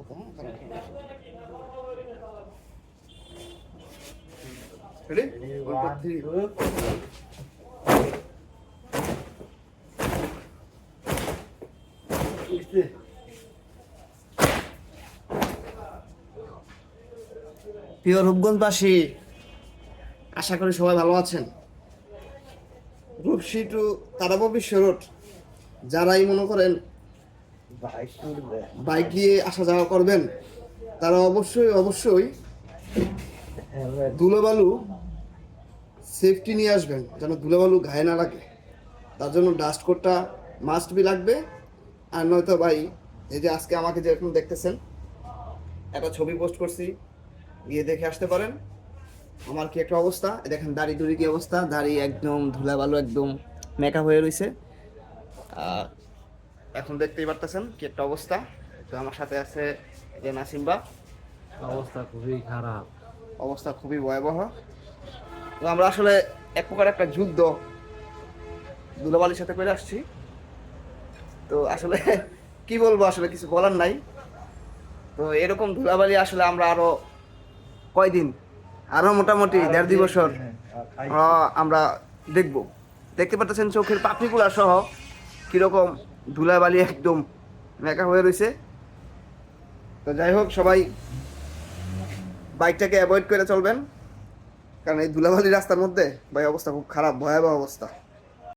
সাথে, হ্যাঁ? রেডি? 1 2 3 প্রিয় রূপগঞ্জবাসী, আশা করি সবাই ভালো আছেন। রূপসী টু তারাব বিশ্ব রোড, যারাই মনে করেন বাইক দিয়ে আসা যাওয়া করবেন, তারা অবশ্যই অবশ্যই ধুলোবালু সেফটি নিয়ে আসবেন, যেন ধুলোবালু গায়ে না লাগে। তার জন্য ডাস্ট কোটটা মাস্ট বি লাগবে। আর নয়তো ভাই, এই যে আজকে আমাকে যেরকম দেখতেছেন, একটা ছবি পোস্ট করছি, গিয়ে দেখে আসতে পারেন আমার কি একটা অবস্থা। দেখেন দাড়ি দুড়ি কি অবস্থা, দাড়ি একদম ধুলাবালু, একদম মেকআপ হয়ে রয়েছে। এখন দেখতেই পারতেছেন কি একটা অবস্থা। তো আমার সাথে আছে যে নাসিম্বা। অবস্থা খুবই খারাপ, অবস্থা খুবই ভয়াবহ। তো আমরা আসলে এক প্রকার একটা যুদ্ধ ধুলাবালির সাথে করে আসছি। তো আসলে কি বলবো, আসলে কিছু বলার নাই। তো এরকম ধুলাবালি আসলে আমরা আরো কয়দিন, আরো মোটামুটি 1.5-2 বছর আমরা দেখতে পাচ্ছেন চোখের পাপড়িগুলা সহ কিরকম ধুলাবালি একদম মেকা হয়ে রয়েছে। তো যাই হোক, সবাই বাইকটাকে অ্যাভয়েড করে চলবেন, কারণ এই ধুলাবালি রাস্তার মধ্যে ভাই অবস্থা খুব খারাপ, ভয়াবহ অবস্থা।